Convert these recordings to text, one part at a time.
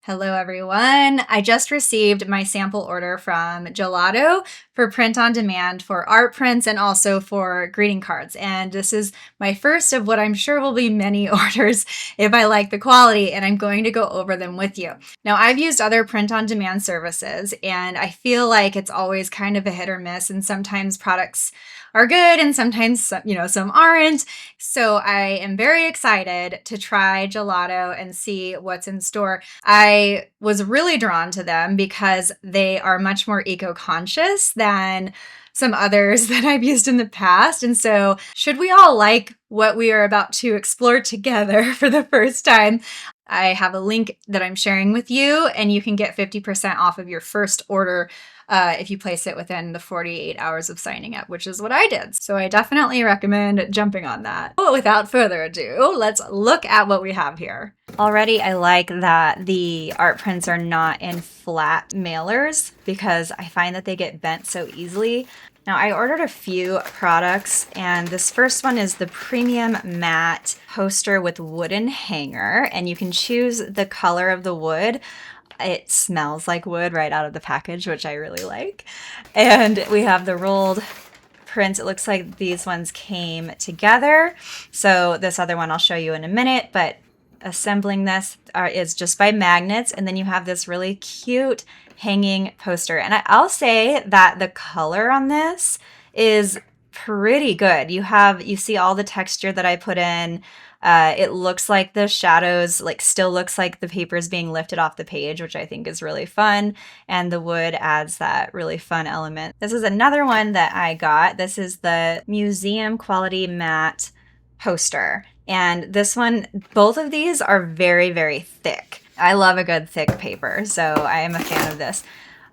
Hello, everyone. I just received my sample order from Gelato for print on demand for art prints and also for greeting cards. And this is my first of what I'm sure will be many orders if I like the quality, and I'm going to go over them with you. Now, I've used other print on demand services, and I feel like it's always kind of a hit or miss, and sometimes products are good and sometimes some aren't. So I am very excited to try Gelato and see what's in store. I was really drawn to them because they are much more eco-conscious than some others that I've used in the past. And so should we all like what we are about to explore together for the first time, I have a link that I'm sharing with you, and you can get 50% off of your first order if you place it within the 48 hours of signing up, which is what I did. So I definitely recommend jumping on that. But without further ado, let's look at what we have here. Already, I like that the art prints are not in flat mailers because I find that they get bent so easily. Now, I ordered a few products, and this first one is the premium matte poster with wooden hanger, and you can choose the color of the wood. It smells like wood right out of the package, which I really like. And we have the rolled prints. It looks like these ones came together. So this other one I'll show you in a minute, but assembling this is just by magnets. And then you have this really cute hanging poster. And I'll say that the color on this is pretty good. You see all the texture that I put in. It looks like the shadows still looks like the paper is being lifted off the page, which I think is really fun. And the wood adds that really fun element. This is another one that I got. This is the museum quality matte poster. And this one, both of these are very, very thick. I love a good thick paper, so I am a fan of this.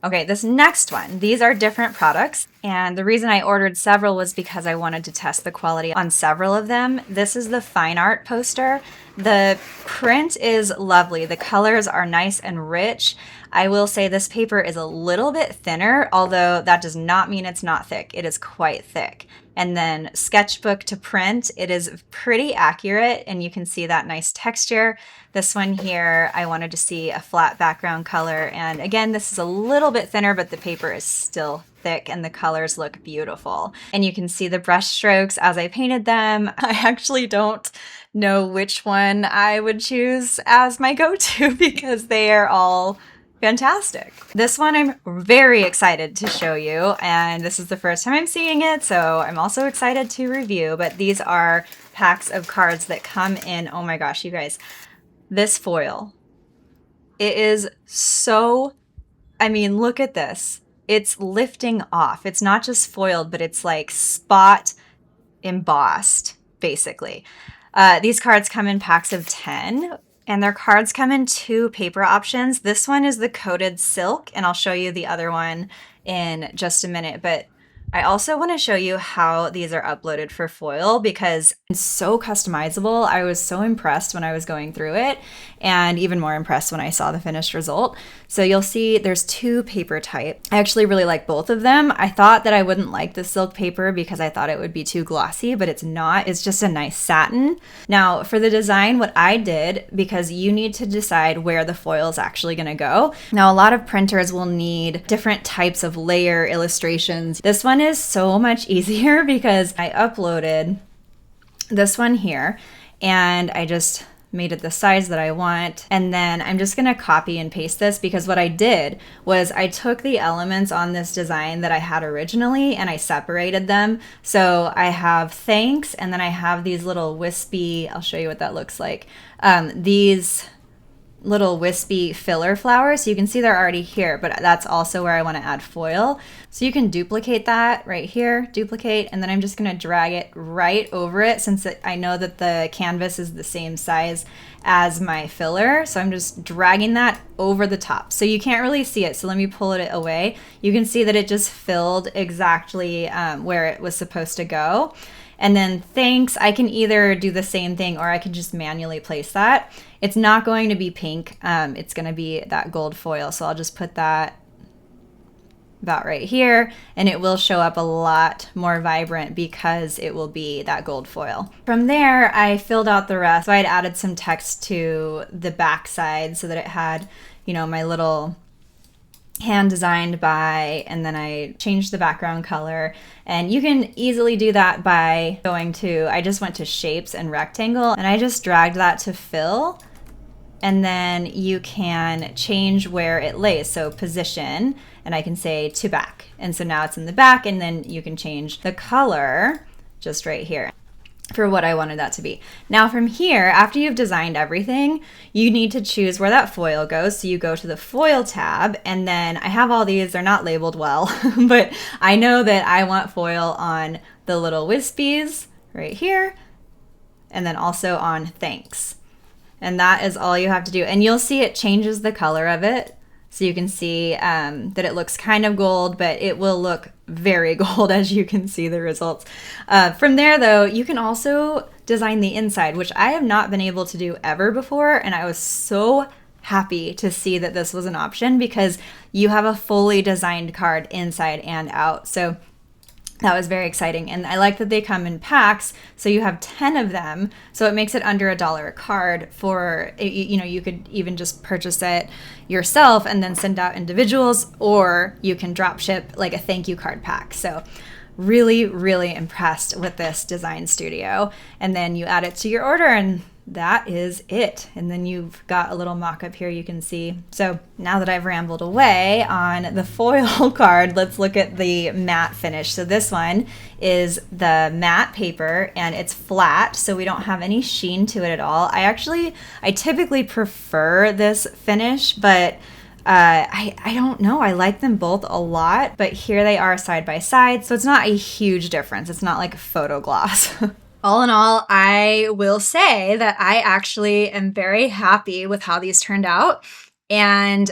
Okay, this next one, these are different products, and the reason I ordered several was because I wanted to test the quality on several of them. This is the fine art poster. The print is lovely. The colors are nice and rich. I will say this paper is a little bit thinner, although that does not mean it's not thick. It is quite thick. And then sketchbook to print, it is pretty accurate, and you can see that nice texture. This one here, I wanted to see a flat background color. And again, this is a little bit thinner, but the paper is still thick and the colors look beautiful. And you can see the brush strokes as I painted them. I actually don't know which one I would choose as my go-to because they are all fantastic. This one I'm very excited to show you, and this is the first time I'm seeing it, so I'm also excited to review. But these are packs of cards that come in, oh my gosh, you guys, this foil. It is so, look at this. It's lifting off. It's not just foiled, but it's like spot embossed, basically. These cards come in packs of 10. And their cards come in two paper options. This one is the coated silk, and I'll show you the other one in just a minute. But I also want to show you how these are uploaded for foil because it's so customizable. I was so impressed when I was going through it, and even more impressed when I saw the finished result. So you'll see there's two paper types. I actually really like both of them. I thought that I wouldn't like the silk paper because I thought it would be too glossy, but it's not. It's just a nice satin. Now for the design, what I did, because you need to decide where the foil is actually going to go. Now a lot of printers will need different types of layer illustrations. This one is so much easier because I uploaded this one here and I just made it the size that I want. And then I'm just gonna copy and paste this because what I did was I took the elements on this design that I had originally and I separated them. So I have thanks, and then I have these little wispy, I'll show you what that looks like. These little wispy filler flowers. So you can see they're already here, but that's also where I want to add foil. So you can duplicate that right here, duplicate, and then I'm just going to drag it right over it since I know that the canvas is the same size as my filler. So I'm just dragging that over the top. So you can't really see it. So let me pull it away. You can see that it just filled exactly where it was supposed to go. And then thanks, I can either do the same thing or I can just manually place that. It's not going to be pink. It's going to be that gold foil. So I'll just put that about right here, and it will show up a lot more vibrant because it will be that gold foil. From there, I filled out the rest. So I had added some text to the back side so that it had my little hand designed by, and then I changed the background color. And you can easily do that by I just went to shapes and rectangle, and I just dragged that to fill. And then you can change where it lays. So position, and I can say to back. And so now it's in the back, and then you can change the color just right here for what I wanted that to be. Now from here, after you've designed everything, you need to choose where that foil goes. So you go to the foil tab, and then I have all these, they're not labeled well, but I know that I want foil on the little wispies right here, and then also on thanks. And that is all you have to do. And you'll see it changes the color of it. So you can see that it looks kind of gold, but it will look very gold as you can see the results. From there, though, you can also design the inside, which I have not been able to do ever before. And I was so happy to see that this was an option because you have a fully designed card inside and out. So that was very exciting. And I like that they come in packs. So you have 10 of them. So it makes it under $1 a card for, you could even just purchase it yourself and then send out individuals, or you can drop ship like a thank you card pack. So really, really impressed with this design studio. And then you add it to your order, and that is it. And then you've got a little mock-up here you can see. So now that I've rambled away on the foil card, let's look at the matte finish. So this one is the matte paper, and it's flat, so we don't have any sheen to it at all. I typically prefer this finish, but I don't know. I like them both a lot, but here they are side by side, so it's not a huge difference. It's not like photo gloss. All in all, I will say that I actually am very happy with how these turned out. And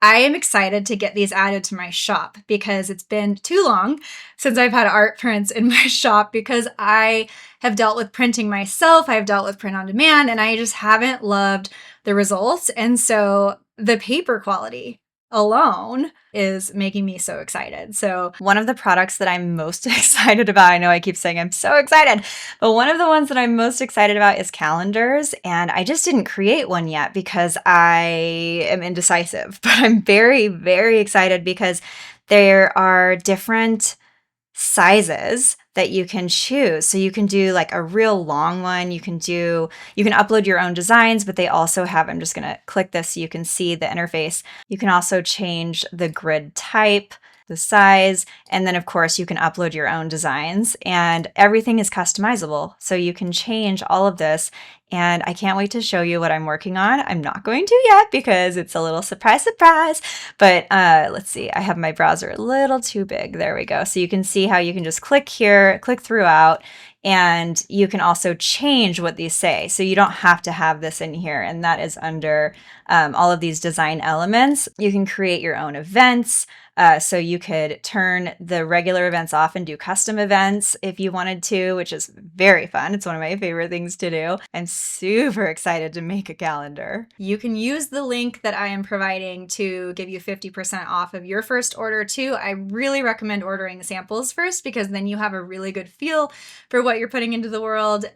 I am excited to get these added to my shop because it's been too long since I've had art prints in my shop because I have dealt with printing myself. I've dealt with print on demand, and I just haven't loved the results. And so the paper quality alone is making me so excited. So one of the products that I'm most excited about, I know I keep saying I'm so excited, but one of the ones that I'm most excited about is calendars. And I just didn't create one yet because I am indecisive, but I'm very, very excited because there are different sizes that you can choose. So you can do like a real long one. You can upload your own designs, but they also have, I'm just going to click this so you can see the interface. You can also change the grid type, the size, and then of course you can upload your own designs, and everything is customizable. So you can change all of this, and I can't wait to show you what I'm working on. I'm not going to yet because it's a little surprise, but let's see. I have my browser a little too big. There we go. So you can see how you can just click here, click throughout, and you can also change what these say. So you don't have to have this in here, and that is under all of these design elements. You can create your own events. So you could turn the regular events off and do custom events if you wanted to, which is very fun. It's one of my favorite things to do. I'm super excited to make a calendar. You can use the link that I am providing to give you 50% off of your first order too. I really recommend ordering samples first because then you have a really good feel for what you're putting into the world.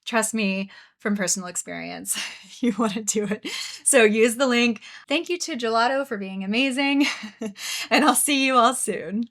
Trust me, from personal experience, you want to do it. So use the link. Thank you to Gelato for being amazing, and I'll see you all soon.